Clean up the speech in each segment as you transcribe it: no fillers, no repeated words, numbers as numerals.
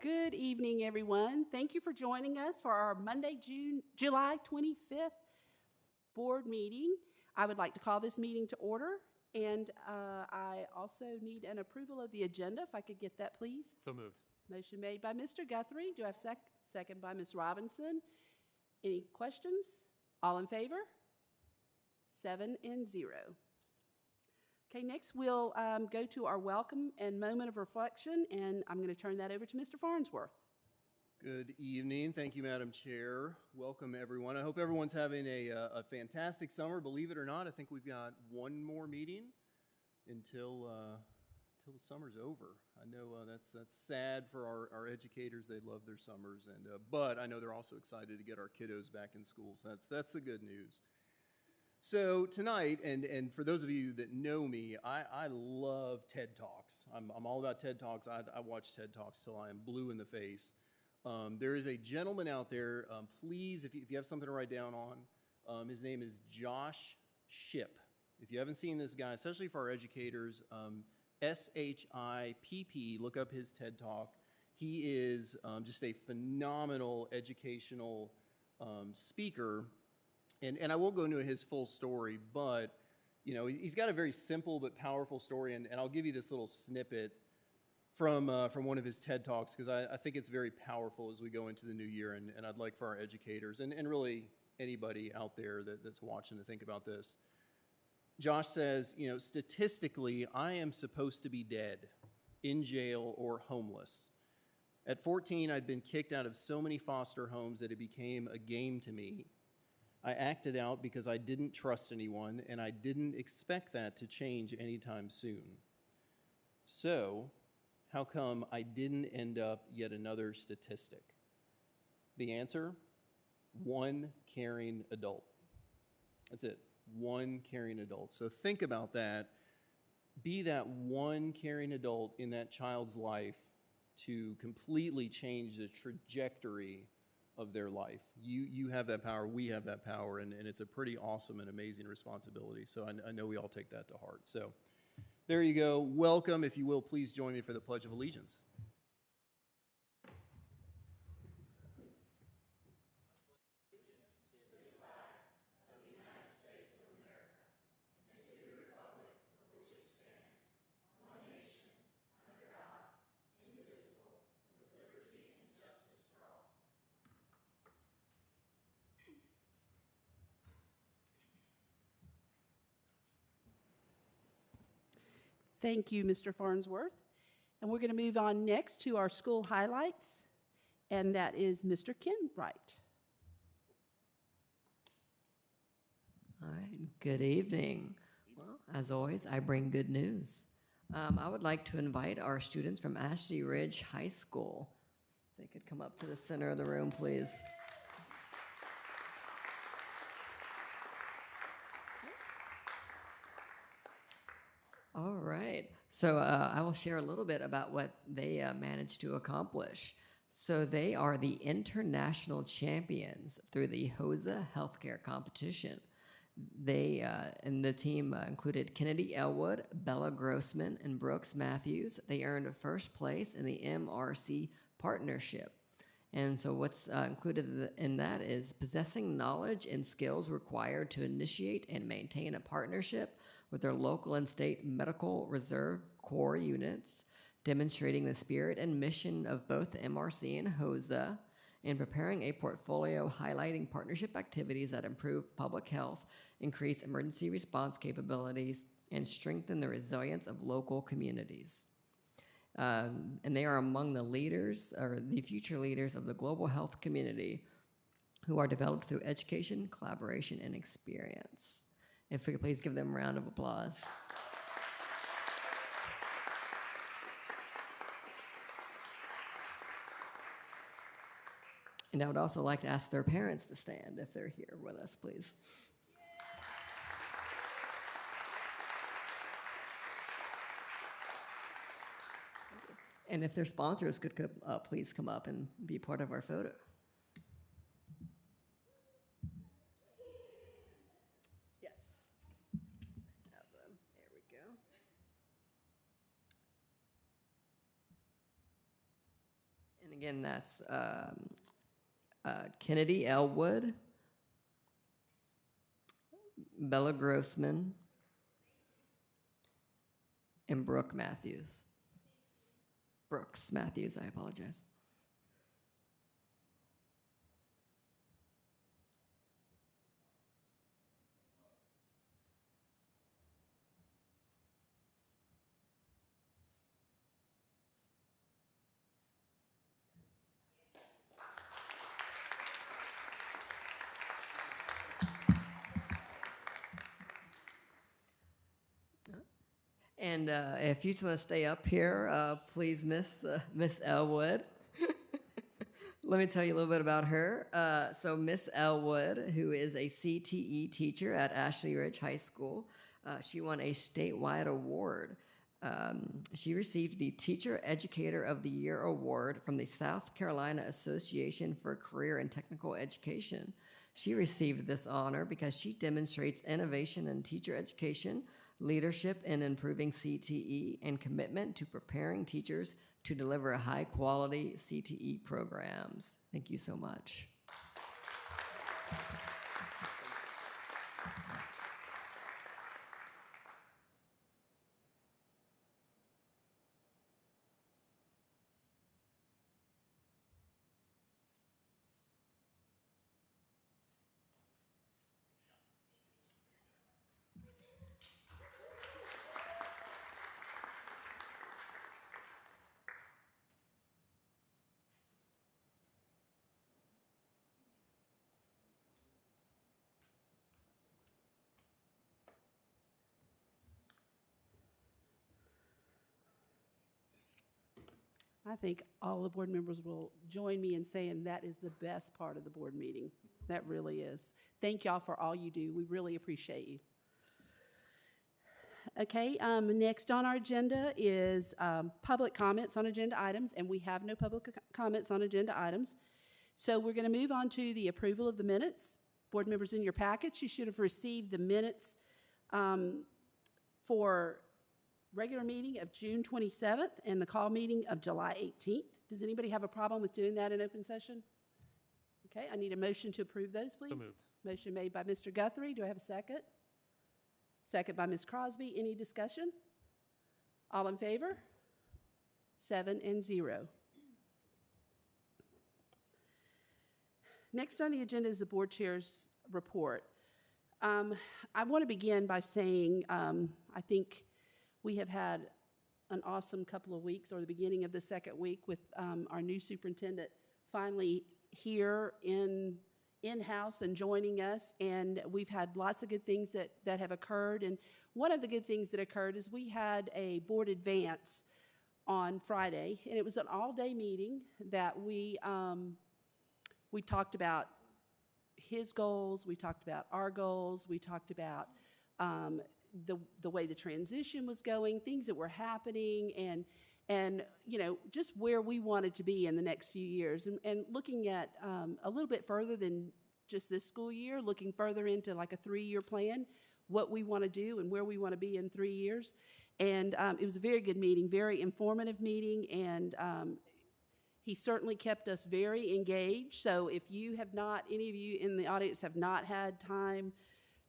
Good evening, everyone. Thank you for joining us for our Monday, July 25th board meeting. I would like to call this meeting to order, and I also need an approval of the agenda. If I could get that, please. So moved. Motion made by Mr. Guthrie. Do I have second by Ms. Robinson? Any questions? All in favor? 7-0. Okay, next we'll go to our welcome and moment of reflection, and I'm going to turn that over to Mr. Farnsworth. Good evening. Thank you, Madam Chair. Welcome, everyone. I hope everyone's having a fantastic summer. Believe it or not, I think we've got one more meeting until the summer's over. I know that's sad for our educators. They love their summers, but I know they're also excited to get our kiddos back in school. So that's the good news. So tonight, and for those of you that know me, I love TED Talks. I'm all about TED Talks. I watch TED Talks till I am blue in the face. There is a gentleman out there, please, if you have something to write down on, his name is Josh Shipp. If you haven't seen this guy, especially for our educators, SHIPP, look up his TED Talk. He is just a phenomenal educational speaker. And I won't go into his full story, but he's got a very simple but powerful story, and I'll give you this little snippet from one of his TED Talks, because I think it's very powerful as we go into the new year, and I'd like for our educators and really anybody out there that's watching to think about this. Josh says, statistically, I am supposed to be dead, in jail, or homeless. At 14, I'd been kicked out of so many foster homes that it became a game to me. I acted out because I didn't trust anyone, and I didn't expect that to change anytime soon. So, how come I didn't end up yet another statistic? The answer? One caring adult. That's it. One caring adult. So think about that. Be that one caring adult in that child's life to completely change the trajectory of their life. You have that power, we have that power, and it's a pretty awesome and amazing responsibility. So I know we all take that to heart. So there you go. Welcome. If you will, please join me for the Pledge of Allegiance. Thank you, Mr. Farnsworth. And we're going to move on next to our school highlights, and that is Mr. Kenwright. All right, good evening. Well, as always, I bring good news. I would like to invite our students from Ashley Ridge High School. If they could come up to the center of the room, please. All right, so I will share a little bit about what they managed to accomplish. So they are the international champions through the HOSA healthcare competition. They and the team included Kennedy Elwood, Bella Grossman, and Brooks Matthews. They earned first place in the MRC partnership. And so what's included in that is possessing knowledge and skills required to initiate and maintain a partnership with their local and state medical reserve corps units, demonstrating the spirit and mission of both MRC and HOSA, and preparing a portfolio highlighting partnership activities that improve public health, increase emergency response capabilities, and strengthen the resilience of local communities. And they are among the leaders, or the future leaders of the global health community, who are developed through education, collaboration, and experience. If we could please give them a round of applause. And I would also like to ask their parents to stand if they're here with us, please. And if their sponsors could please come up and be part of our photo. Yes. Have them. There we go. And again, that's Kennedy Elwood, Bella Grossman, and Brooks Matthews, I apologize. And if you just want to stay up here, please, Miss Elwood. Let me tell you a little bit about her. So Miss Elwood, who is a CTE teacher at Ashley Ridge High School, she won a statewide award. She received the Teacher Educator of the Year award from the South Carolina Association for Career and Technical Education. She received this honor because she demonstrates innovation in teacher education, leadership in improving CTE, and commitment to preparing teachers to deliver high-quality CTE programs. Thank you so much. I think all the board members will join me in saying that is the best part of the board meeting. That really is. Thank y'all for all you do. We really appreciate you. Okay, next on our agenda is public comments on agenda items, and we have no public comments on agenda items. So we're going to move on to the approval of the minutes. Board members, in your packets, you should have received the minutes for regular meeting of June 27th and the call meeting of July 18th. Does anybody have a problem with doing that in open session? Okay, I need a motion to approve those, please. So moved. Motion made by Mr. Guthrie. Do I have a second? Second by Ms. Crosby. Any discussion? All in favor? 7-0. Next on the agenda is the board chair's report. I want to begin by saying I think we have had an awesome couple of weeks, or the beginning of the second week, with our new superintendent finally here in-house and joining us, and we've had lots of good things that have occurred. And one of the good things that occurred is we had a board advance on Friday, and it was an all-day meeting that we talked about his goals, we talked about our goals, we talked about the way the transition was going, things that were happening, and you know, just where we wanted to be in the next few years, and looking at a little bit further than just this school year, looking further into like a 3-year plan, what we want to do and where we want to be in 3 years. And it was a very good meeting, very informative meeting, and he certainly kept us very engaged. So if you have not, any of you in the audience have not had time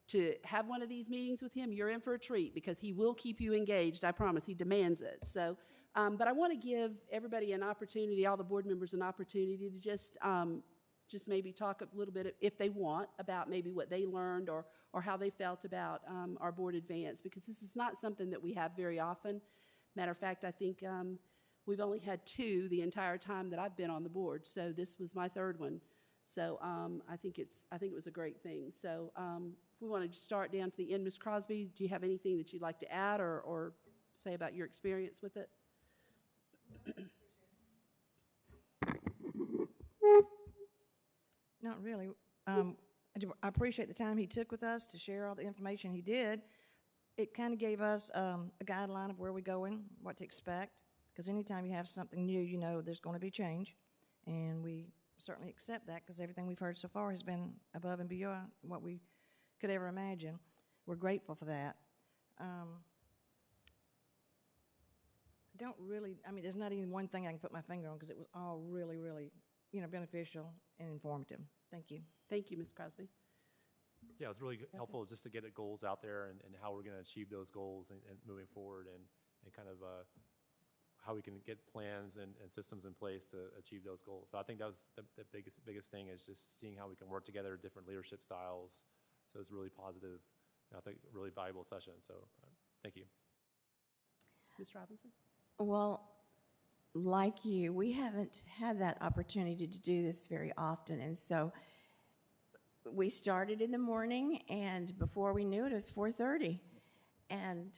to have one of these meetings with him, you're in for a treat, because he will keep you engaged. I promise. He demands it. So, but I want to give everybody an opportunity, all the board members, an opportunity to just maybe talk a little bit, if they want, about maybe what they learned or how they felt about our board advance, because this is not something that we have very often. Matter of fact, I think we've only had 2 the entire time that I've been on the board, so this was my 3rd one. So I think it was a great thing. So if we want to start down to the end, Ms. Crosby, do you have anything that you'd like to add or say about your experience with it? Not really. I appreciate the time he took with us to share all the information he did. It kind of gave us a guideline of where we're going, what to expect, because anytime you have something new, you know there's going to be change, and we certainly accept that, because everything we've heard so far has been above and beyond what we could ever imagine. We're grateful for that. don't really, I mean, there's not even one thing I can put my finger on because it was all really, really, beneficial and informative. Thank you. Thank you, Ms. Crosby. Yeah, it's really helpful just to get goals out there and how we're going to achieve those goals and moving forward and kind of how we can get plans and systems in place to achieve those goals. So I think that was the biggest thing is just seeing how we can work together, different leadership styles. So it's really positive, and I think really valuable session. So thank you. Ms. Robinson? Well, like you, we haven't had that opportunity to do this very often, and so we started in the morning, and before we knew it, it was 4:30, and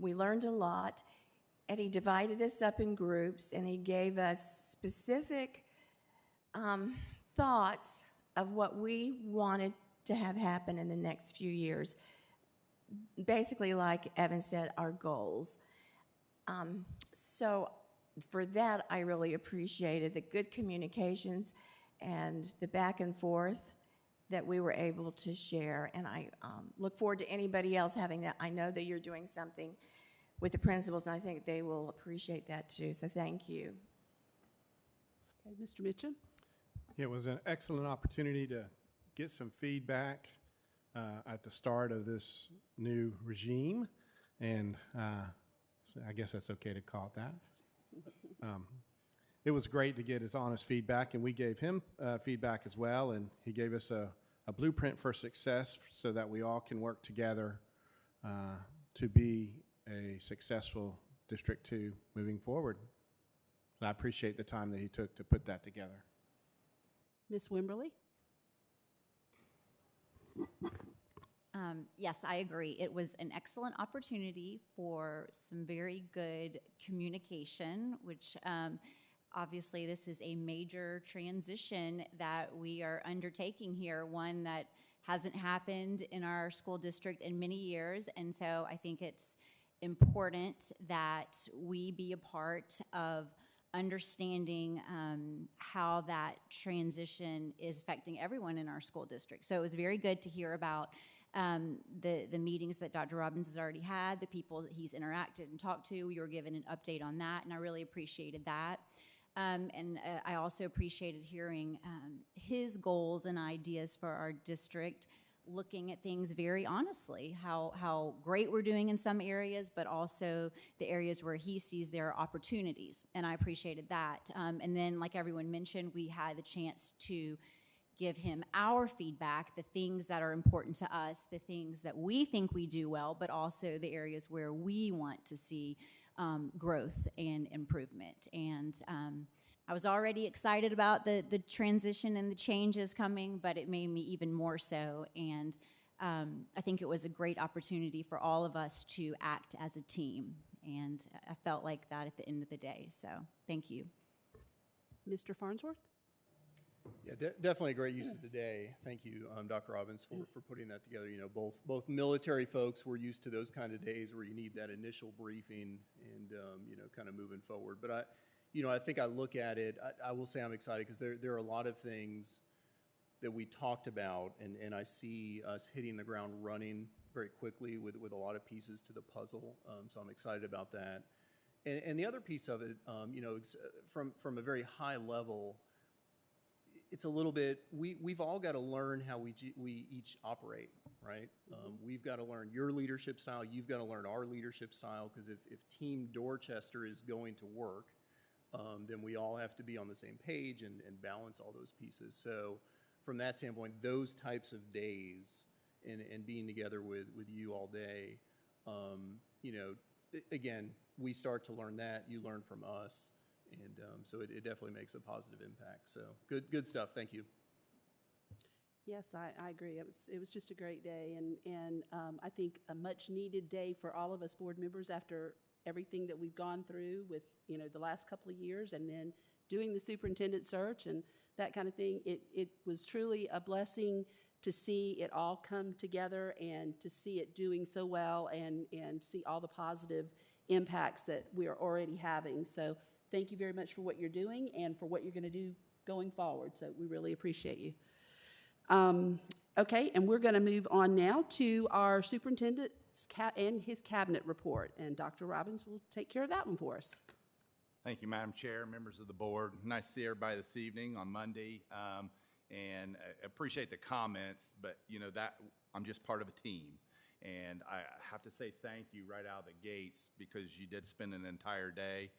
we learned a lot, and he divided us up in groups, and he gave us specific thoughts of what we wanted to have happen in the next few years. Basically, like Evan said, our goals. So for that, I really appreciated the good communications and the back and forth that we were able to share. And I look forward to anybody else having that. I know that you're doing something with the principals, and I think they will appreciate that too. So thank you. Okay, Mr. Mitchum? It was an excellent opportunity to get some feedback at the start of this new regime, and so I guess that's okay to call it that. It was great to get his honest feedback, and we gave him feedback as well, and he gave us a blueprint for success so that we all can work together to be a successful District 2 moving forward. And I appreciate the time that he took to put that together. Ms. Wimberly? Yes, I agree. It was an excellent opportunity for some very good communication, which obviously this is a major transition that we are undertaking here, one that hasn't happened in our school district in many years. And so I think it's important that we be a part of understanding how that transition is affecting everyone in our school district. So it was very good to hear about the meetings that Dr. Robbins has already had, the people that he's interacted and talked to. We were given an update on that, and I really appreciated that. And I also appreciated hearing his goals and ideas for our district, looking at things very honestly, how great we're doing in some areas, but also the areas where he sees there are opportunities, and I appreciated that. And then, like everyone mentioned, we had the chance to give him our feedback, the things that are important to us, the things that we think we do well, but also the areas where we want to see growth and improvement. And I was already excited about the transition and the changes coming, but it made me even more so. And I think it was a great opportunity for all of us to act as a team. And I felt like that at the end of the day. So thank you. Mr. Farnsworth? Yeah, definitely a great use of the day. Thank you, Dr. Robbins, for putting that together. You know, both military folks were used to those kind of days where you need that initial briefing and, you know, kind of moving forward. But I think I look at it, I will say I'm excited because there are a lot of things that we talked about, and I see us hitting the ground running very quickly with a lot of pieces to the puzzle. So I'm excited about that. And the other piece of it, you know, from a very high level, it's a little bit, we've all got to learn how we each operate, right? We've got to learn your leadership style. You've got to learn our leadership style, because if Team Dorchester is going to work, then we all have to be on the same page and balance all those pieces. So from that standpoint, those types of days and being together with you all day, you know, again, we start to learn that, you learn from us. And so it definitely makes a positive impact. So good stuff. Thank you. Yes, I agree. It was just a great day, and I think a much needed day for all of us board members after everything that we've gone through with, you know, the last couple of years, and then doing the superintendent search and that kind of thing. It was truly a blessing to see it all come together and to see it doing so well and see all the positive impacts that we are already having. So thank you very much for what you're doing and for what you're going to do going forward. So we really appreciate you. Okay, and we're going to move on now to our superintendent and his cabinet report. And Dr. Robbins will take care of that one for us. Thank you, Madam Chair, members of the board. Nice to see everybody this evening on Monday. And I appreciate the comments, but you know that I'm just part of a team. And I have to say thank you right out of the gates because you did spend an entire day.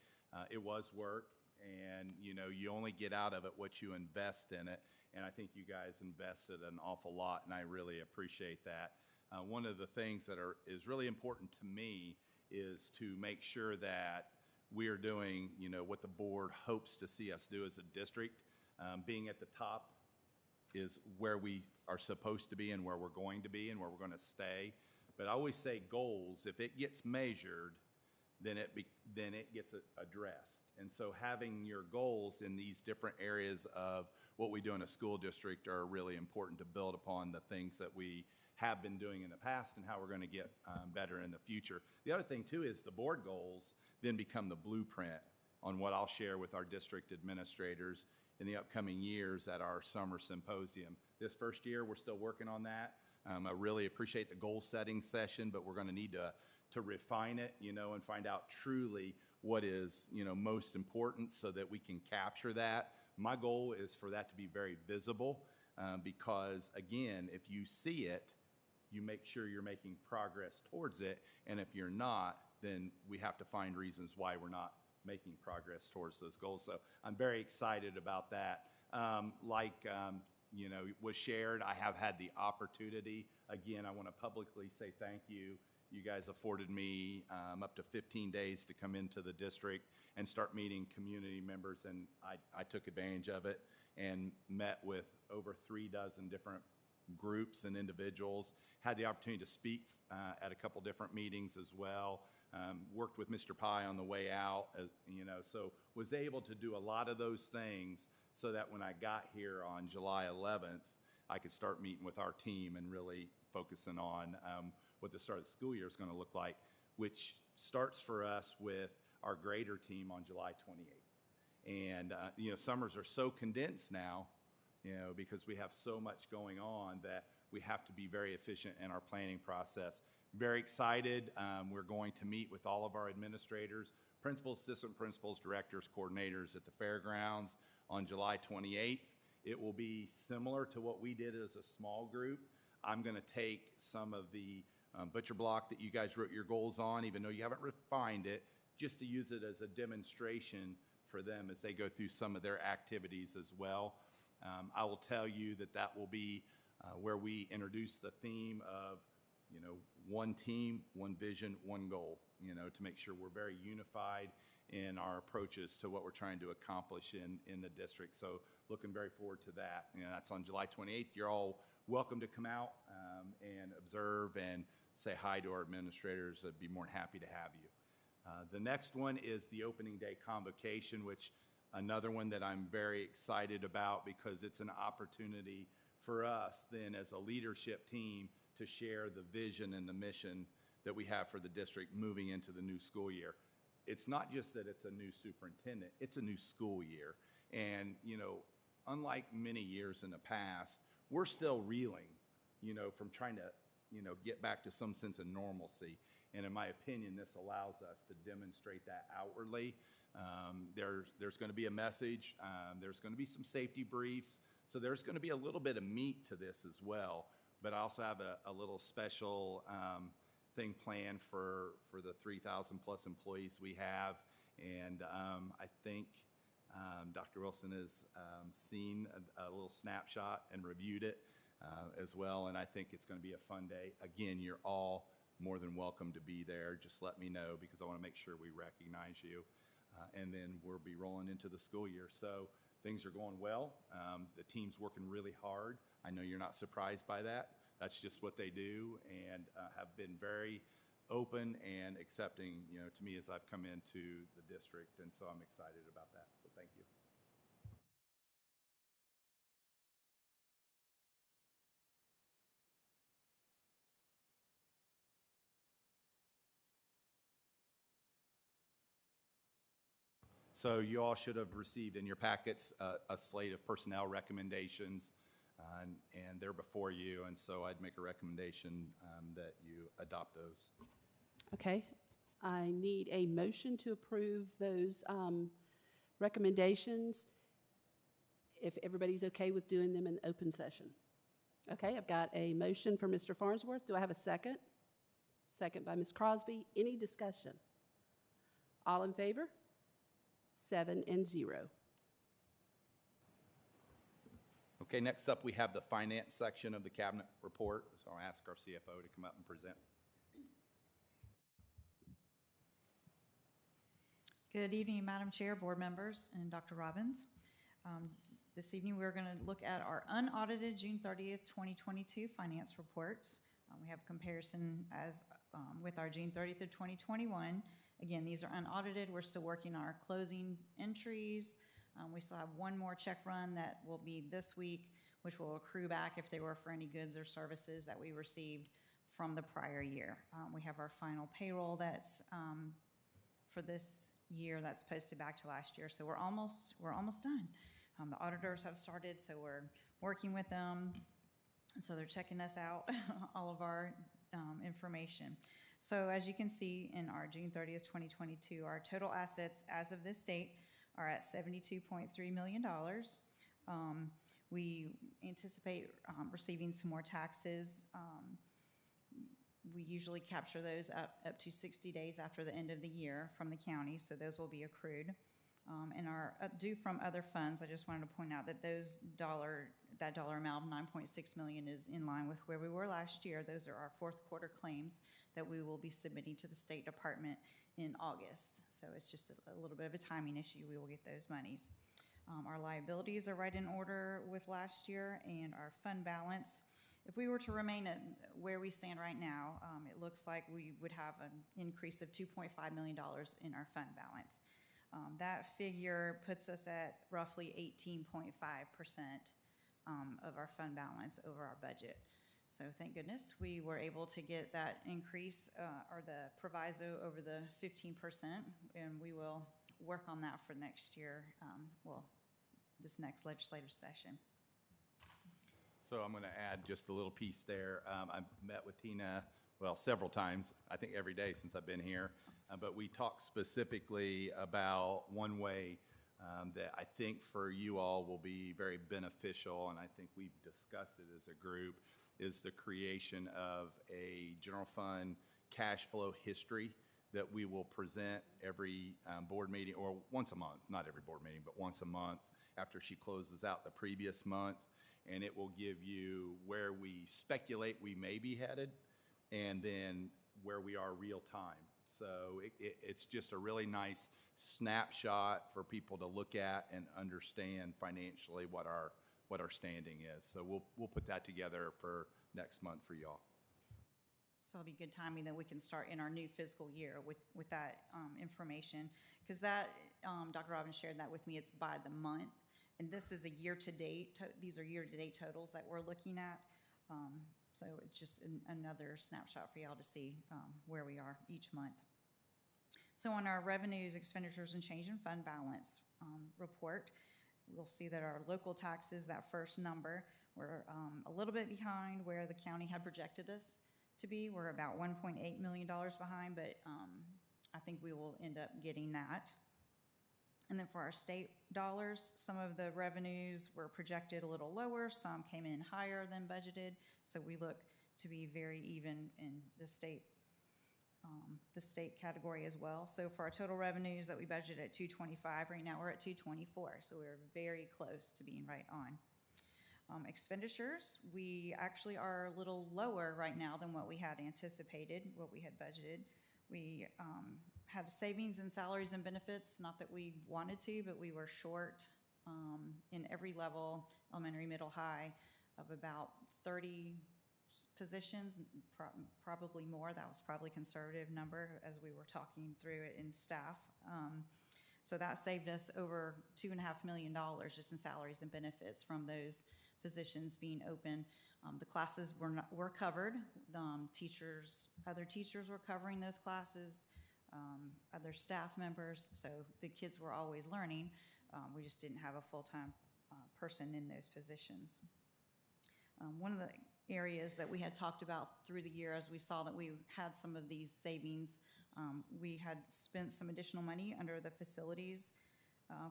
It was work, and you know, you only get out of it what you invest in it. And I think you guys invested an awful lot, and I really appreciate that. One of the things that is really important to me is to make sure that we are doing, you know, what the board hopes to see us do as a district. Being at the top is where we are supposed to be and where we're going to be and where we're going to stay. But I always say goals, if it gets measured, then it gets addressed. And so having your goals in these different areas of what we do in a school district are really important to build upon the things that we have been doing in the past and how we're going to get better in the future. The other thing too is the board goals then become the blueprint on what I'll share with our district administrators in the upcoming years at our summer symposium. This first year, we're still working on that. I really appreciate the goal setting session, but we're going to need to refine it, you know, and find out truly what is, you know, most important so that we can capture that. My goal is for that to be very visible because, again, if you see it, you make sure you're making progress towards it. And if you're not, then we have to find reasons why we're not making progress towards those goals. So I'm very excited about that. You know, was shared, I have had the opportunity. Again, I want to publicly say thank you. You guys afforded me up to 15 days to come into the district and start meeting community members, and I took advantage of it and met with over 36 different groups and individuals. Had the opportunity to speak at a couple different meetings as well. Worked with Mr. Pye on the way out, you know, so was able to do a lot of those things so that when I got here on July 11th, I could start meeting with our team and really focusing on what the start of the school year is going to look like, which starts for us with our grader team on July 28th. And, you know, summers are so condensed now, you know, because we have so much going on that we have to be very efficient in our planning process. Very excited. We're going to meet with all of our administrators, principals, assistant principals, directors, coordinators at the fairgrounds on July 28th. It will be similar to what we did as a small group. I'm going to take some of the butcher block that you guys wrote your goals on, even though you haven't refined it, just to use it as a demonstration for them as they go through some of their activities as well. I will tell you that that will be where we introduce the theme of, you know, one team, one vision, one goal, you know, to make sure we're very unified in our approaches to what we're trying to accomplish in the district. So looking very forward to that. You know, that's on July 28th. You're all welcome to come out and observe and say hi to our administrators. I'd be more than happy to have you. The next one is the opening day convocation, which another one that I'm very excited about because it's an opportunity for us then as a leadership team to share the vision and the mission that we have for the district moving into the new school year. It's not just that it's a new superintendent, it's a new school year. And, you know, unlike many years in the past, we're still reeling, you know, from trying to, you know, get back to some sense of normalcy. And in my opinion, this allows us to demonstrate that outwardly. There's going to be a message. There's going to be some safety briefs. So there's going to be a little bit of meat to this as well. But I also have a little special thing planned for the 3,000 plus employees we have. And I think Dr. Wilson has seen a little snapshot and reviewed it as well. And I think it's going to be a fun day. Again, you're all more than welcome to be there. Just let me know because I want to make sure we recognize you. And then we'll be rolling into the school year. So things are going well. The team's working really hard. I know you're not surprised by that. That's just what they do and have been very open and accepting, you know, to me as I've come into the district. And so I'm excited about that. So thank you. So you all should have received in your packets a slate of personnel recommendations. and they're before you, and so I'd make a recommendation that you adopt those. Okay. I need a motion to approve those recommendations, if everybody's okay with doing them in open session. Okay, I've got a motion for Mr. Farnsworth. Do I have a second? Second by Ms. Crosby. Any discussion? All in favor? 7-0. Okay, next up, we have the finance section of the cabinet report, so I'll ask our CFO to come up and present. Good evening, Madam Chair, board members, and Dr. Robbins. This evening, we're going to look at our unaudited June 30th, 2022 finance reports. We have a comparison with our June 30th of 2021. Again, these are unaudited. We're still working on our closing entries. We still have one more check run that will be this week, which will accrue back if they were for any goods or services that we received from the prior year. We have our final payroll that's for this year that's posted back to last year. So we're almost done. The auditors have started, so we're working with them. So they're checking us out, all of our information. So as you can see in our June 30th, 2022, our total assets as of this date are at $72.3 million. We anticipate receiving some more taxes. We usually capture those up to 60 days after the end of the year from the county, so those will be accrued. And are due from other funds. I just wanted to point out that that dollar amount of $9.6 million is in line with where we were last year. Those are our fourth quarter claims that we will be submitting to the State Department in August. So it's just a little bit of a timing issue. We will get those monies. Our liabilities are right in order with last year, and our fund balance, if we were to remain at where we stand right now, it looks like we would have an increase of $2.5 million in our fund balance. That figure puts us at roughly 18.5% of our fund balance over our budget. So thank goodness we were able to get that increase or the proviso over the 15%, and we will work on that for next year, this next legislative session. So I'm going to add just a little piece there. I've met with Tina, several times, I think every day since I've been here. But we talked specifically about one way that I think for you all will be very beneficial, and I think we've discussed it as a group, is the creation of a general fund cash flow history that we will present every board meeting, or once a month, not every board meeting, but once a month after she closes out the previous month. And it will give you where we speculate we may be headed, and then where we are real time. So it's just a really nice snapshot for people to look at and understand financially what our standing is. So we'll put that together for next month for y'all. So it'll be good timing that we can start in our new fiscal year with that information, because that Dr. Robbins shared that with me. It's by the month, and this is a year-to-date. These are year-to-date totals that we're looking at. So it's just another snapshot for y'all to see where we are each month. So on our revenues, expenditures, and change in fund balance report, we'll see that our local taxes, that first number, we're a little bit behind where the county had projected us to be. We're about $1.8 million behind, but I think we will end up getting that. And then for our state dollars, some of the revenues were projected a little lower, some came in higher than budgeted, so we look to be very even in the state category as well. So for our total revenues that we budgeted at 225, right now we're at 224, so we're very close to being right on. Expenditures, we actually are a little lower right now than what we had anticipated, what we had budgeted. We have savings in salaries and benefits, not that we wanted to, but we were short in every level, elementary, middle, high, of about 30 positions, probably more. That was probably a conservative number as we were talking through it in staff. So that saved us over $2.5 million just in salaries and benefits from those positions being open. The classes were covered. Other teachers were covering those classes, other staff members, so the kids were always learning. We just didn't have a full-time person in those positions. One of the areas that we had talked about through the year as we saw that we had some of these savings, we had spent some additional money under the facilities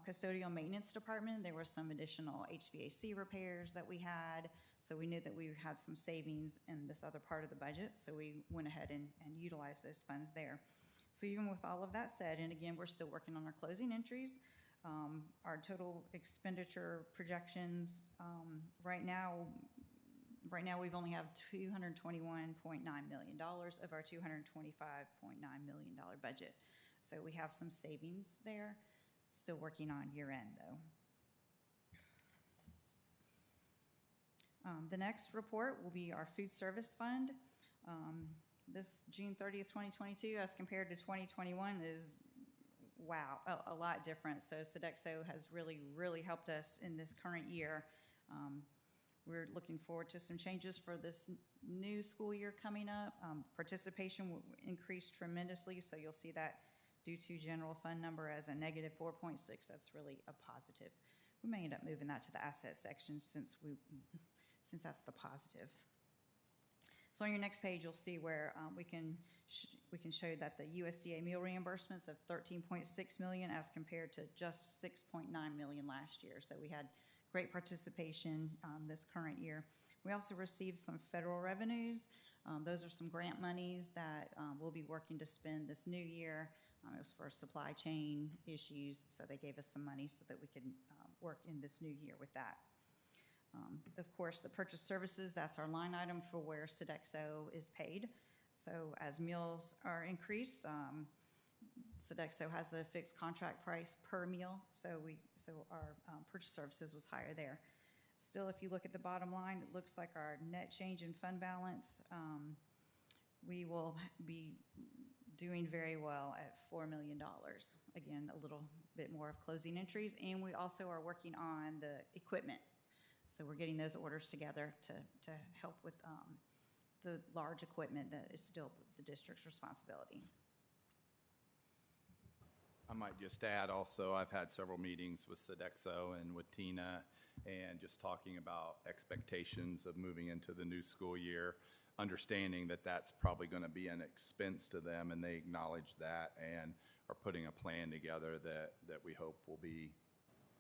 custodial maintenance department. There were some additional HVAC repairs that we had, so we knew that we had some savings in this other part of the budget, so we went ahead and utilized those funds there. So even with all of that said, and again, we're still working on our closing entries, our total expenditure projections, right now we've only have $221.9 million of our $225.9 million budget. So we have some savings there. Still working on year end though. The next report will be our food service fund. This June 30th, 2022 as compared to 2021 is, wow, a lot different. So Sodexo has really helped us in this current year. We're looking forward to some changes for this new school year coming up. Participation will increase tremendously, so you'll see that due to general fund number as a negative 4.6. That's really a positive. We may end up moving that to the asset section since that's the positive. So on your next page, you'll see where we can show that the USDA meal reimbursements of $13.6 million as compared to just $6.9 million last year. So we had great participation this current year. We also received some federal revenues. Those are some grant monies that we'll be working to spend this new year. It was for supply chain issues, so they gave us some money so that we could work in this new year with that. Of course, the purchase services, that's our line item for where Sodexo is paid. So as meals are increased, Sodexo has a fixed contract price per meal, so our purchase services was higher there. Still, if you look at the bottom line, it looks like our net change in fund balance, we will be doing very well at $4 million. Again, a little bit more of closing entries, and we also are working on the equipment. So we're getting those orders together to help with the large equipment that is still the district's responsibility. I might just add also, I've had several meetings with Sodexo and with Tina, and just talking about expectations of moving into the new school year, understanding that that's probably going to be an expense to them, and they acknowledge that and are putting a plan together that we hope will be,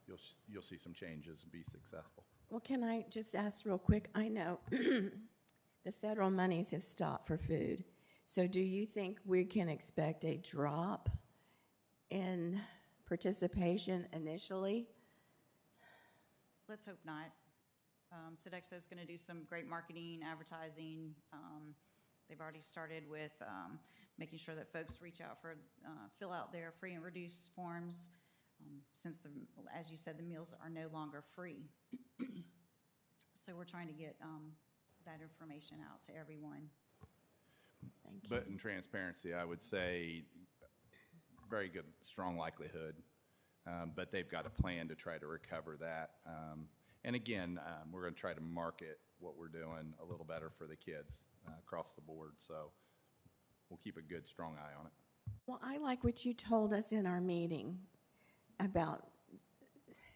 you'll see some changes and be successful. Well, can I just ask real quick? I know the federal monies have stopped for food. So do you think we can expect a drop in participation initially? Let's hope not. Sodexo is going to do some great marketing, advertising. They've already started with making sure that folks reach out for, fill out their free and reduced forms, since, as you said, the meals are no longer free. So we're trying to get that information out to everyone. Thank you. But in transparency, I would say very good, strong likelihood, but they've got a plan to try to recover that. And again, we're going to try to market what we're doing a little better for the kids across the board. So we'll keep a good, strong eye on it. Well, I like what you told us in our meeting about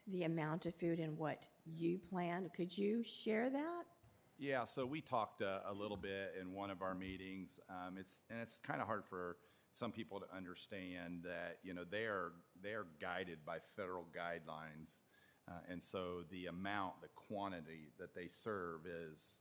the amount of food and what you plan. Could you share that? Yeah, so we talked a little bit in one of our meetings. It's kind of hard for some people to understand that, you know, they are guided by federal guidelines. And so the amount, the quantity that they serve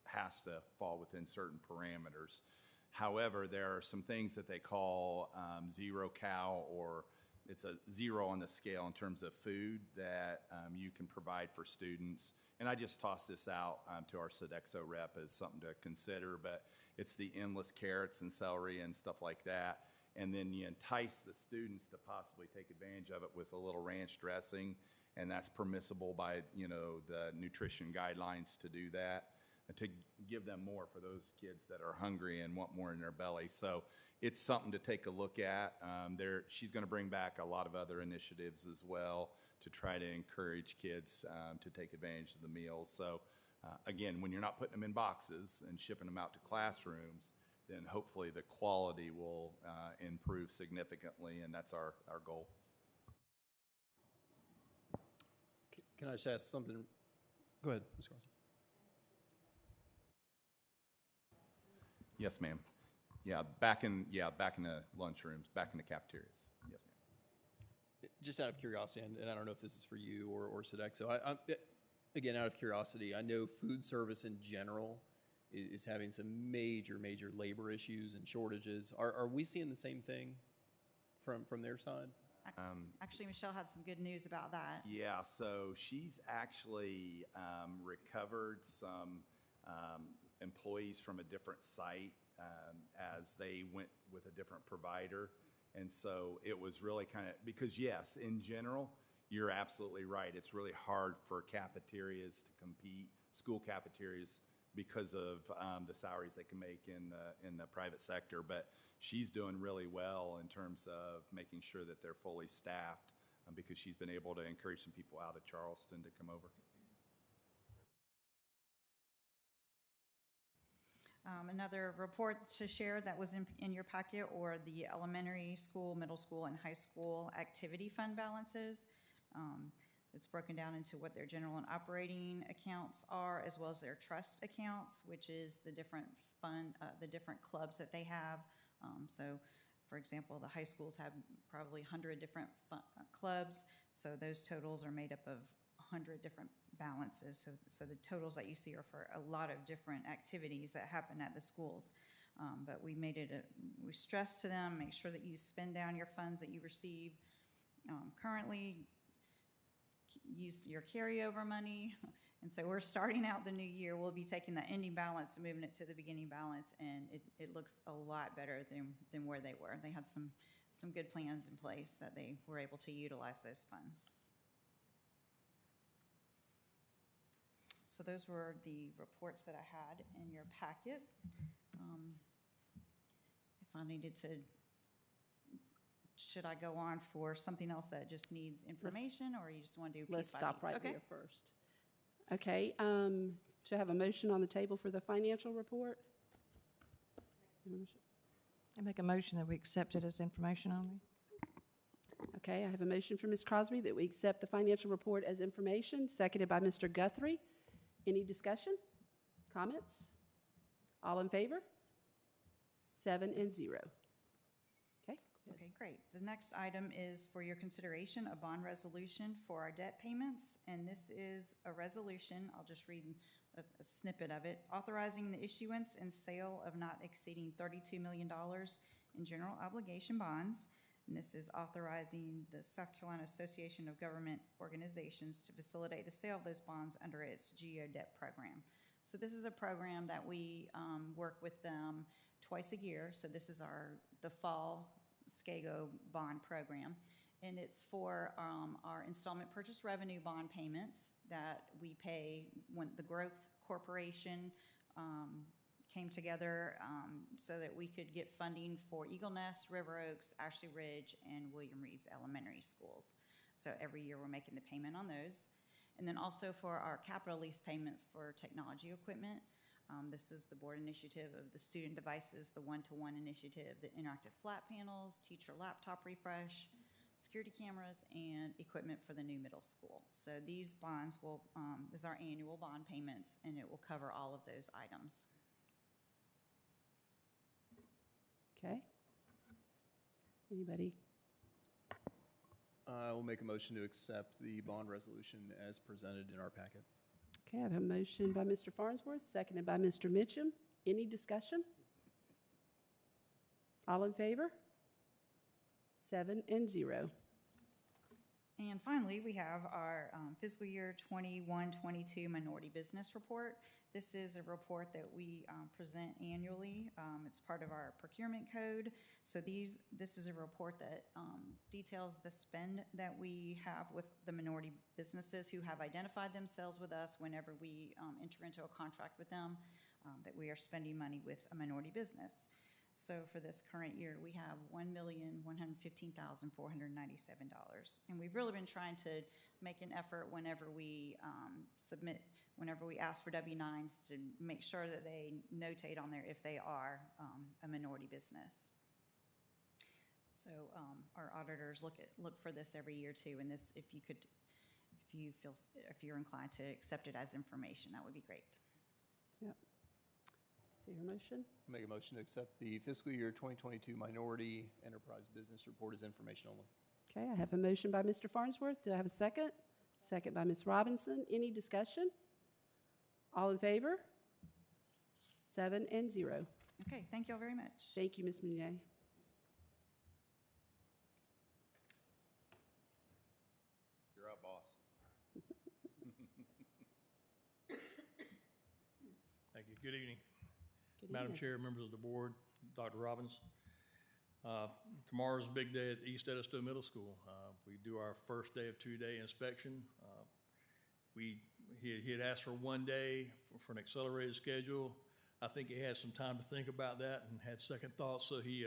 has to fall within certain parameters. However, there are some things that they call zero cal, or it's a zero on the scale in terms of food that you can provide for students. And I just tossed this out to our Sodexo rep as something to consider, but it's the endless carrots and celery and stuff like that. And then you entice the students to possibly take advantage of it with a little ranch dressing, and that's permissible by, you know, the nutrition guidelines to do that, to give them more for those kids that are hungry and want more in their belly. So it's something to take a look at. She's going to bring back a lot of other initiatives as well to try to encourage kids to take advantage of the meals. So again, when you're not putting them in boxes and shipping them out to classrooms, then hopefully the quality will improve significantly, and that's our goal. Can I just ask something? Go ahead, Ms. Carlson. Yes, ma'am. Yeah, back in the lunchrooms, back in the cafeterias. Yes, ma'am. Just out of curiosity, and I don't know if this is for you or Sodexo, again, out of curiosity, I know food service in general is having some major labor issues and shortages. Are we seeing the same thing from their side? Actually, Michelle had some good news about that. Yeah, so she's actually recovered some employees from a different site as they went with a different provider. And so it was really kind of, because yes, in general, you're absolutely right. It's really hard for cafeterias to compete, school cafeterias, because of the salaries they can make in the private sector. But she's doing really well in terms of making sure that they're fully staffed because she's been able to encourage some people out of Charleston to come over. Another report to share that was in your packet, or the elementary school, middle school, and high school activity fund balances. It's broken down into what their general and operating accounts are, as well as their trust accounts, which is the different the different clubs that they have. So, for example, the high schools have probably 100 different clubs, so those totals are made up of 100 different balances. So the totals that you see are for a lot of different activities that happen at the schools. But we we stressed to them, make sure that you spend down your funds that you receive currently, use your carryover money. And so we're starting out the new year. We'll be taking the ending balance and moving it to the beginning balance, and it looks a lot better than where they were. They had some good plans in place that they were able to utilize those funds. So those were the reports that I had in your packet. If I needed to, should I go on for something else that just needs information, or you just want to do piece Let's by stop piece? right Okay. there first. Okay, do I have a motion on the table for the financial report? I make a motion that we accept it as information only. Okay, I have a motion from Ms. Crosby that we accept the financial report as information, seconded by Mr. Guthrie. Any discussion? Comments? All in favor? 7-0. Okay. Okay, great. The next item is for your consideration, a bond resolution for our debt payments. And this is a resolution, I'll just read a snippet of it, authorizing the issuance and sale of not exceeding $32 million in general obligation bonds. And this is authorizing the South Carolina Association of Government Organizations to facilitate the sale of those bonds under its GEO debt program. So this is a program that we work with them twice a year. So this is the fall SCAGO bond program. And it's for our installment purchase revenue bond payments that we pay when the Growth Corporation came together so that we could get funding for Eagle Nest, River Oaks, Ashley Ridge, and William Reeves Elementary Schools. So every year we're making the payment on those. And then also for our capital lease payments for technology equipment. This is the board initiative of the student devices, the one-to-one initiative, the interactive flat panels, teacher laptop refresh, security cameras, and equipment for the new middle school. So these bonds this is our annual bond payments, and it will cover all of those items. Okay. Anybody? I will make a motion to accept the bond resolution as presented in our packet. Okay, I have a motion by Mr. Farnsworth, seconded by Mr. Mitchum. Any discussion? All in favor? 7-0. And finally, we have our fiscal year 21-22 minority business report. This is a report that we present annually. It's part of our procurement code. So this is a report that details the spend that we have with the minority businesses who have identified themselves with us whenever we enter into a contract with them, that we are spending money with a minority business. So for this current year, we have $1,115,497. And we've really been trying to make an effort whenever we whenever we ask for W-9s to make sure that they notate on there if they are a minority business. So our auditors look for this every year too. And this, if you're inclined to accept it as information, that would be great. Yep. Do hear a motion? Make a motion to accept the fiscal year 2022 Minority Enterprise Business Report as information only. Okay, I have a motion by Mr. Farnsworth. Do I have a second? Second by Ms. Robinson. Any discussion? All in favor? 7-0. Okay, thank you all very much. Thank you, Ms. Meunier. You're up, boss. Thank you. Good evening. Good Madam evening. Chair, members of the board, Dr. Robbins. Tomorrow's a big day at East Edisto Middle School. We do our first day of 2-day inspection. He had asked for 1 day for an accelerated schedule. I think he had some time to think about that and had second thoughts, so he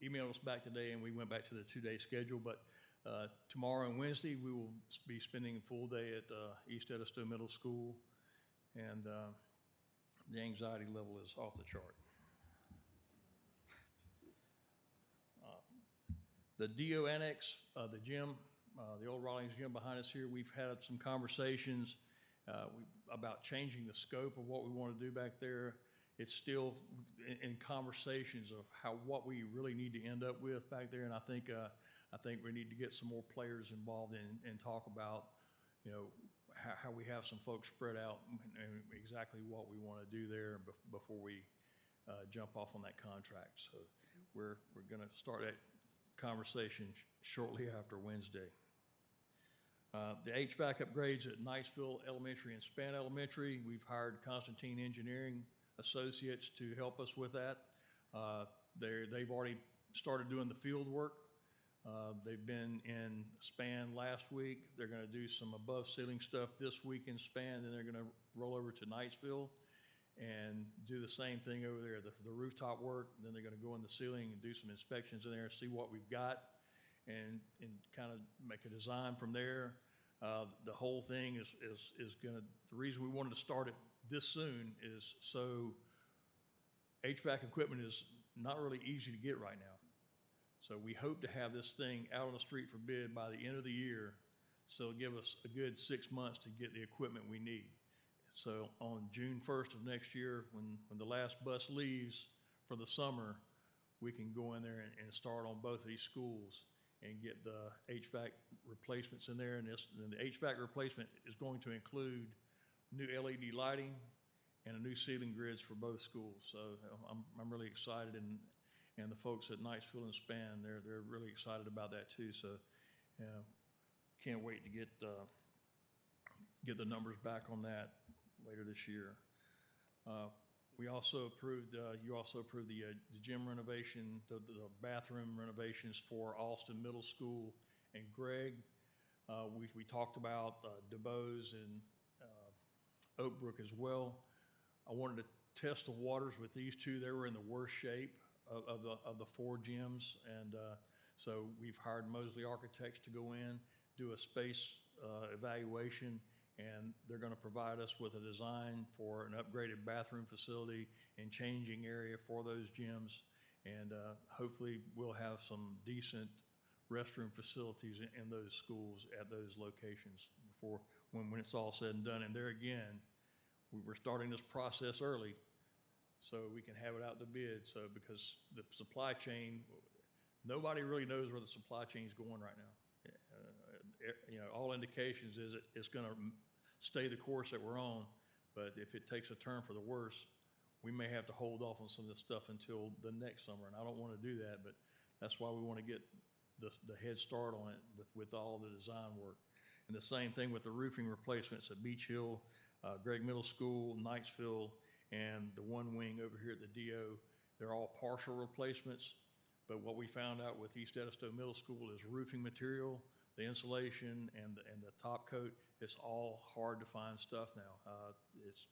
emailed us back today and we went back to the 2-day schedule. But tomorrow and Wednesday, we will be spending a full day at East Edisto Middle School, and the anxiety level is off the chart. The DO Annex, the gym, the old Rawlings gym behind us here, we've had some conversations about changing the scope of what we want to do back there. It's still in conversations of what we really need to end up with back there, and I think we need to get some more players involved and talk about, how we have some folks spread out and exactly what we want to do there before we jump off on that contract. So we're going to start that conversation shortly after Wednesday. The HVAC upgrades at Niceville Elementary and Span Elementary, we've hired Constantine Engineering Associates to help us with that. They've already started doing the field work. They've been in Span last week. They're going to do some above ceiling stuff this week in Span, then they're going to roll over to Niceville and do the same thing over there, the rooftop work. Then they're going to go in the ceiling and do some inspections in there and see what we've got and kind of make a design from there. The whole thing is going to, the reason we wanted to start it this soon is so HVAC equipment is not really easy to get right now. So we hope to have this thing out on the street for bid by the end of the year. So it'll give us a good 6 months to get the equipment we need. So on June 1st of next year, when the last bus leaves for the summer, we can go in there and start on both of these schools and get the HVAC replacements in there. And the HVAC replacement is going to include new LED lighting and a new ceiling grids for both schools. So I'm really excited, and the folks at Niceville and Span, they're really excited about that too. So can't wait to get the numbers back on that later this year. We also approved, you also approved the gym renovation, the bathroom renovations for Alston Middle School and Gregg. We talked about DuBose and Oak Brook as well. I wanted to test the waters with these two. They were in the worst shape of the 4 gyms, and so we've hired Mosley Architects to go in, do a space evaluation, and they're going to provide us with a design for an upgraded bathroom facility and changing area for those gyms, and hopefully we'll have some decent restroom facilities in those schools at those locations before when it's all said and done. And there again, we're starting this process early so we can have it out to bid. So because the supply chain, nobody really knows where the supply chain is going right now. All indications is it's going to stay the course that we're on, but if it takes a turn for the worse, we may have to hold off on some of this stuff until the next summer, and I don't want to do that, but that's why we want to get the head start on it with all the design work. And the same thing with the roofing replacements at Beach Hill, Gregg Middle School, Knightsville, and the one wing over here at the DO. They're all partial replacements, but what we found out with East Edisto Middle School is roofing material, the insulation, and the top coat. It's all hard to find stuff now. It's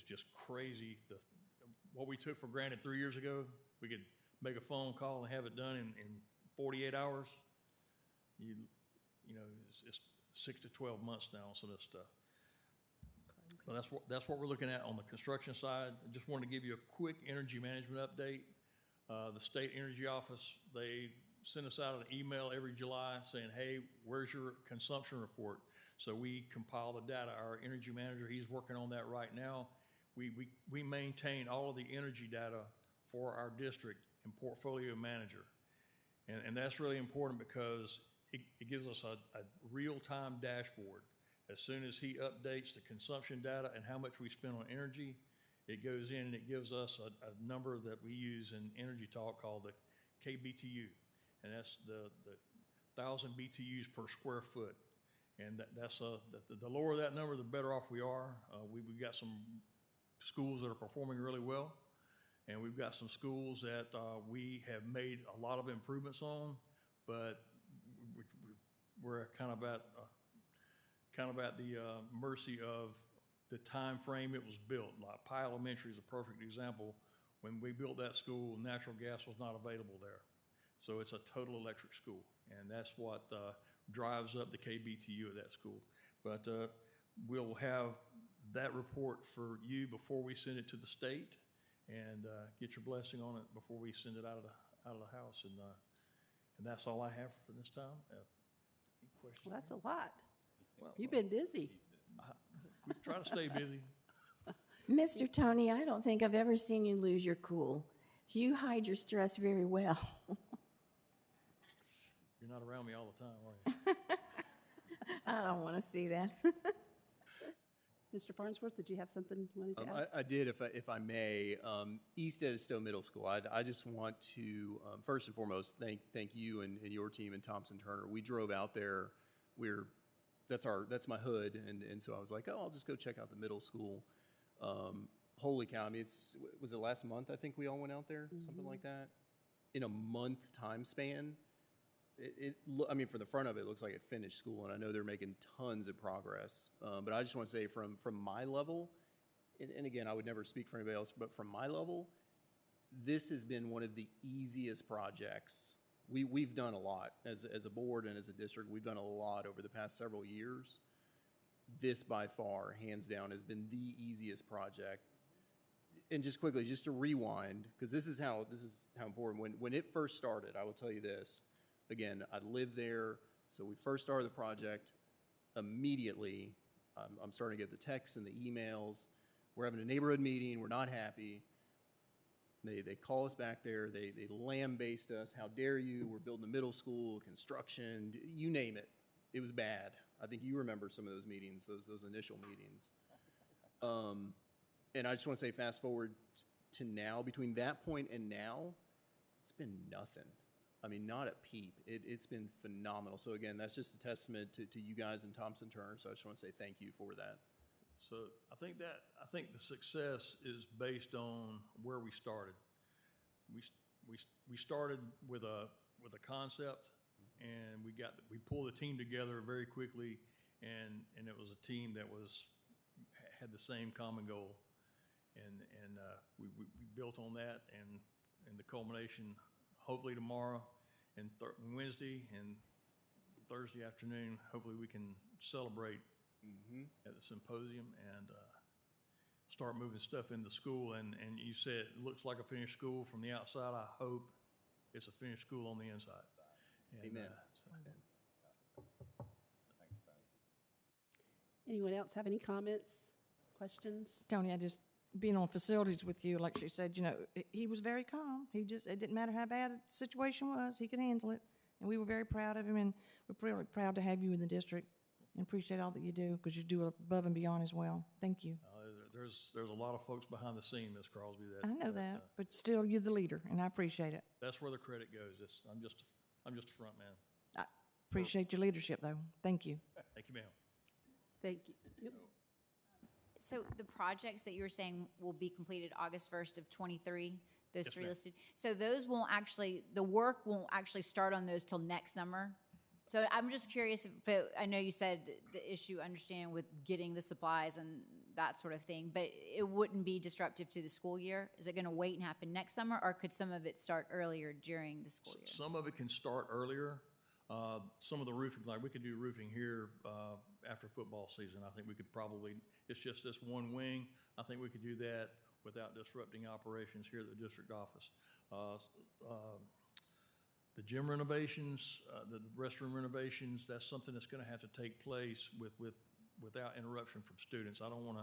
just crazy. What we took for granted 3 years ago, we could make a phone call and have it done in 48 hours. It's 6 to 12 months now on some of this stuff. So that's what we're looking at on the construction side. I just wanted to give you a quick energy management update. The State Energy Office, they send us out an email every July saying, hey, where's your consumption report? So we compile the data. Our energy manager, he's working on that right now. We maintain all of the energy data for our district and portfolio manager. And that's really important because it gives us a real-time dashboard. As soon as he updates the consumption data and how much we spend on energy, it goes in and it gives us a number that we use in energy talk called the KBTU. And that's the 1,000 BTUs per square foot. And that's the lower that number, the better off we are. We've got some schools that are performing really well. And we've got some schools that we have made a lot of improvements on, but we're kind of at the mercy of the time frame it was built. Like Pye Elementary is a perfect example. When we built that school, natural gas was not available there. So it's a total electric school, and that's what drives up the KBTU at that school. But we'll have that report for you before we send it to the state, and get your blessing on it before we send it out of the house. And that's all I have for this time. Any questions? Well, that's a lot. You've been busy. We try to stay busy. Mr. Tony, I don't think I've ever seen you lose your cool. You hide your stress very well. You're not around me all the time, are you? I don't want to see that. Mr. Farnsworth, did you have something you wanted to add? I did, if I may. East Edisto Middle School, I just want to, first and foremost, thank you and your team and Thompson Turner. We drove out there. That's my hood, and so I was like, oh, I'll just go check out the middle school. Holy cow, I mean, was it last month, I think we all went out there, something like that? In a month time span, I mean, from the front of it, it looks like it finished school, and I know they're making tons of progress. But I just want to say from my level, and again, I would never speak for anybody else, but from my level, this has been one of the easiest projects. We've done a lot as a board and as a district. We've done a lot over the past several years. This, by far, hands down, has been the easiest project. And just quickly, just to rewind, because this is how important. When it first started, I will tell you this. Again, I lived there, so we first started the project. Immediately, I'm starting to get the texts and the emails. We're having a neighborhood meeting. We're not happy. They call us back there. They lambaste us. How dare you? We're building a middle school, construction, you name it. It was bad. I think you remember some of those meetings, those initial meetings. And I just want to say, fast forward to now, between that point and now, it's been nothing. I mean, not a peep. It's been phenomenal. So again, that's just a testament to you guys and Thompson Turner. So I just want to say thank you for that. So I think the success is based on where we started. We started with a concept, and we pulled a team together very quickly, and it was a team that had the same common goal, and we built on that, and the culmination, hopefully tomorrow and Wednesday and Thursday afternoon, hopefully we can celebrate at the symposium and start moving stuff into school. And you said it looks like a finished school from the outside. I hope it's a finished school on the inside. And, Amen. Anyone else have any comments, questions? Tony, I just, being on facilities with you, like she said, he was very calm. It didn't matter how bad the situation was, he could handle it. And we were very proud of him, and we're really proud to have you in the district and appreciate all that you do, because you do above and beyond as well. Thank you. There's a lot of folks behind the scene, Ms. Crosby. I know that, but still, you're the leader, and I appreciate it. That's where the credit goes. I'm just a front man. I appreciate your leadership, though. Thank you. Thank you, ma'am. Thank you. Yep. So the projects that you were saying will be completed August 1st of 23, those Yes, three ma'am. listed. So those won't actually, the work won't actually start on those till next summer? So I'm just curious, I know you said the issue, understand with getting the supplies and that sort of thing, but it wouldn't be disruptive to the school year? Is it going to wait and happen next summer, or could some of it start earlier during the school year? Some of it can start earlier. Some of the roofing, like we could do roofing here after football season. I think we could probably, it's just this one wing. I think we could do that without disrupting operations here at the district office. The gym renovations, the restroom renovations, that's something that's going to have to take place without interruption from students. I don't want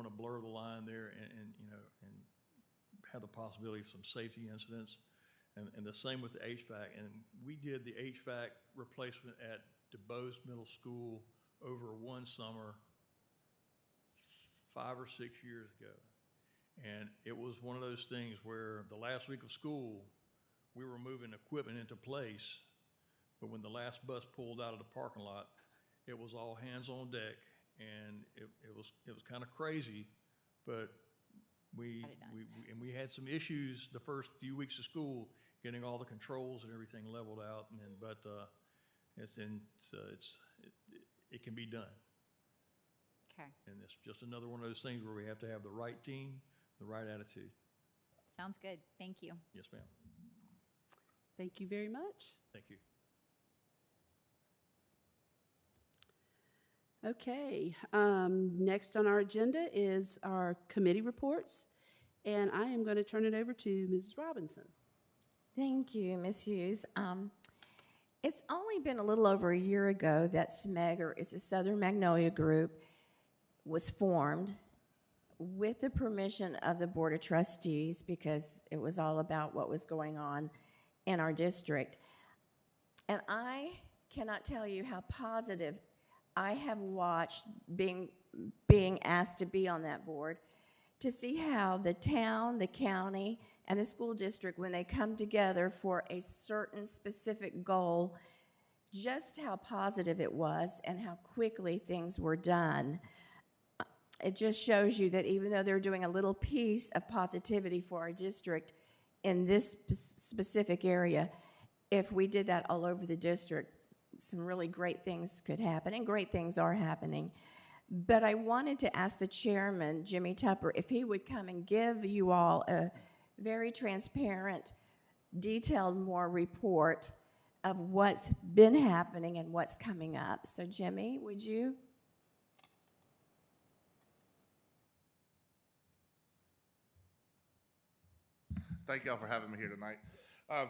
to blur the line there and have the possibility of some safety incidents. And the same with the HVAC. And we did the HVAC replacement at DuBose Middle School over one summer 5 or 6 years ago. And it was one of those things where the last week of school, we were moving equipment into place, but when the last bus pulled out of the parking lot, it was all hands on deck, and it was kind of crazy, but we had some issues the first few weeks of school getting all the controls and everything leveled out, but it can be done. Okay. And it's just another one of those things where we have to have the right team, the right attitude. Sounds good. Thank you. Yes, ma'am. Thank you very much. Thank you. Okay, next on our agenda is our committee reports, and I am going to turn it over to Mrs. Robinson. Thank you, Ms. Hughes. It's only been a little over a year ago that SMEG, it's a Southern Magnolia Group, was formed with the permission of the Board of Trustees because it was all about what was going on in our district. And I cannot tell you how positive I have watched being asked to be on that board, to see how the town, the county, and the school district, when they come together for a certain specific goal, just how positive it was and how quickly things were done. It just shows you that even though they're doing a little piece of positivity for our district in this specific area, if we did that all over the district, some really great things could happen, and great things are happening. But I wanted to ask the chairman, Jimmy Tupper, if he would come and give you all a very transparent, detailed more report of what's been happening and what's coming up. So Jimmy, would you? Thank y'all for having me here tonight.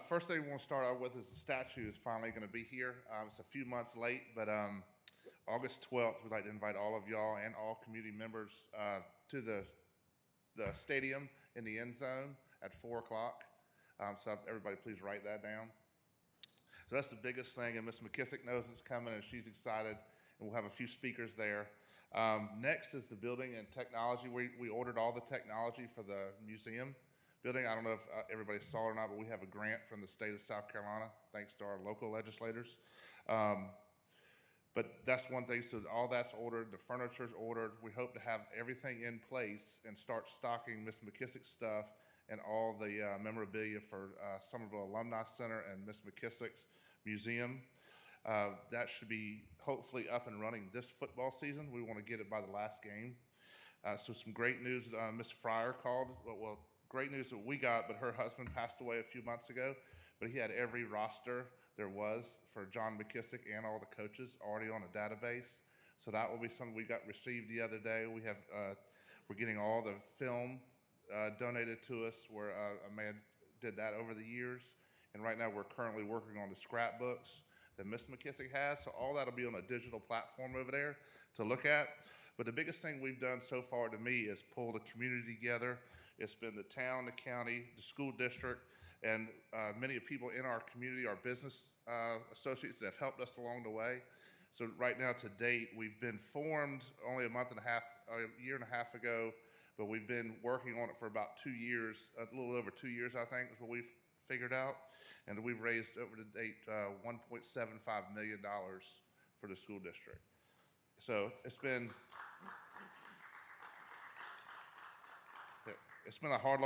First thing we want to start out with is the statue is finally going to be here. It's a few months late, but August 12th, we'd like to invite all of y'all and all community members to the stadium in the end zone at 4 o'clock. So everybody please write that down. So that's the biggest thing, and Ms. McKissick knows it's coming, and she's excited, and we'll have a few speakers there. Next is the building and technology. We ordered all the technology for the museum building. I don't know if everybody saw it or not, but we have a grant from the state of South Carolina, thanks to our local legislators. But that's one thing, so all that's ordered, the furniture's ordered. We hope to have everything in place and start stocking Ms. McKissick's stuff and all the memorabilia for Somerville Alumni Center and Ms. McKissick's museum. That should be hopefully up and running this football season. We want to get it by the last game. So some great news, Ms. Fryer called, well, great news that we got, but her husband passed away a few months ago, but he had every roster there was for John McKissick and all the coaches already on a database. So that will be something we got received the other day. We have, we're getting all the film donated to us where a man did that over the years. And right now we're currently working on the scrapbooks that Miss McKissick has. So all that'll be on a digital platform over there to look at. But the biggest thing we've done so far to me is pull the community together. It's been the town, the county, the school district, and many people in our community, our business associates that have helped us along the way. So right now to date, we've been formed only a year and a half ago, but we've been working on it for about 2 years, a little over 2 years, I think, is what we've figured out. And we've raised over to date $1.75 million for the school district. So it's been a hard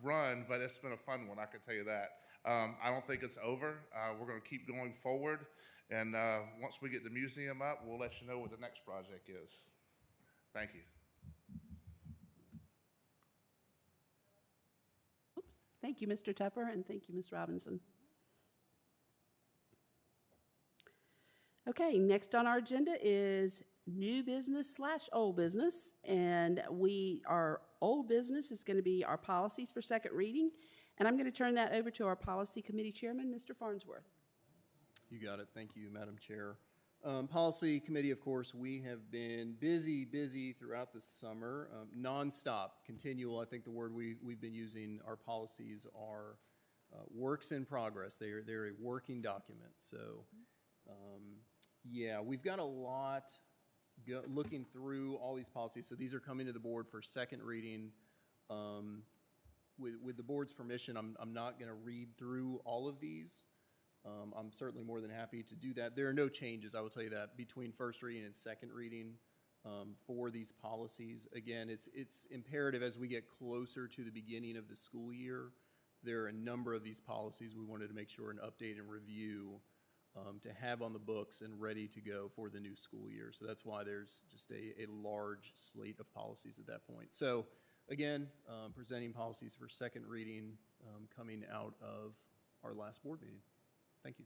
run, but it's been a fun one, I can tell you that. I don't think it's over. We're going to keep going forward, and once we get the museum up, we'll let you know what the next project is. Thank you. Oops. Thank you, Mr. Tupper, and thank you, Ms. Robinson. Okay, next on our agenda is new business / old business, and our old business is going to be our policies for second reading, And I'm going to turn that over to our Policy Committee Chairman, Mr. Farnsworth. You got it. Thank you, Madam Chair. Policy Committee, of course, we have been busy throughout the summer, nonstop, continual. I think the word we've been using, our policies are works in progress. They're a working document. So, yeah, we've got a lot looking through all these policies. So these are coming to the board for second reading. With the board's permission, I'm not going to read through all of these. I'm certainly more than happy to do that. There are no changes, I will tell you that, between first reading and second reading for these policies. Again, it's imperative as we get closer to the beginning of the school year. There are a number of these policies we wanted to make sure an update and review to have on the books and ready to go for the new school year. So that's why there's just a large slate of policies at that point. So again, presenting policies for second reading coming out of our last board meeting. Thank you.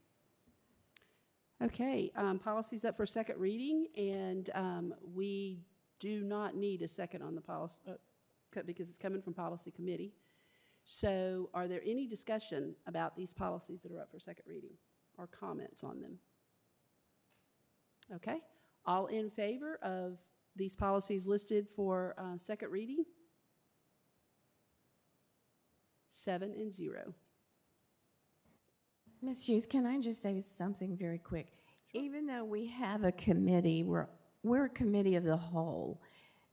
Okay, policy's up for second reading, and we do not need a second on the policy because it's coming from Policy Committee. So are there any discussion about these policies that are up for second reading or comments on them? Okay, all in favor of these policies listed for second reading? 7-0. Ms. Hughes, can I just say something very quick? Sure. Even though we have a committee, we're a committee of the whole,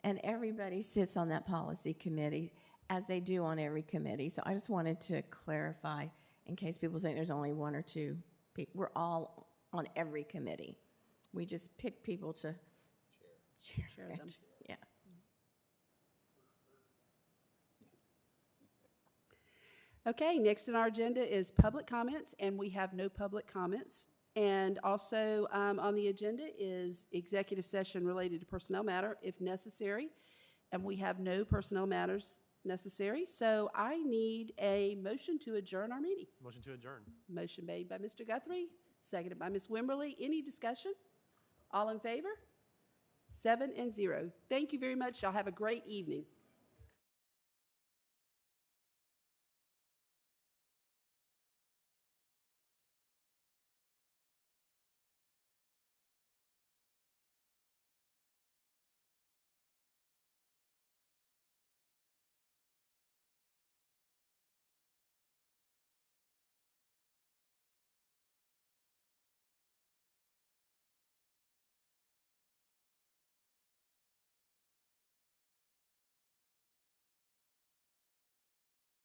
and everybody sits on that policy committee as they do on every committee. So I just wanted to clarify in case people think there's only one or two people. We're all on every committee. We just pick people to chair them. Yeah. Okay, next on our agenda is public comments, and we have no public comments. And also on the agenda is executive session related to personnel matter, if necessary. And we have no personnel matters necessary. So I need a motion to adjourn our meeting. Motion to adjourn. Motion made by Mr. Guthrie, seconded by Ms. Wimberly. Any discussion? All in favor? 7-0. Thank you very much. Y'all have a great evening.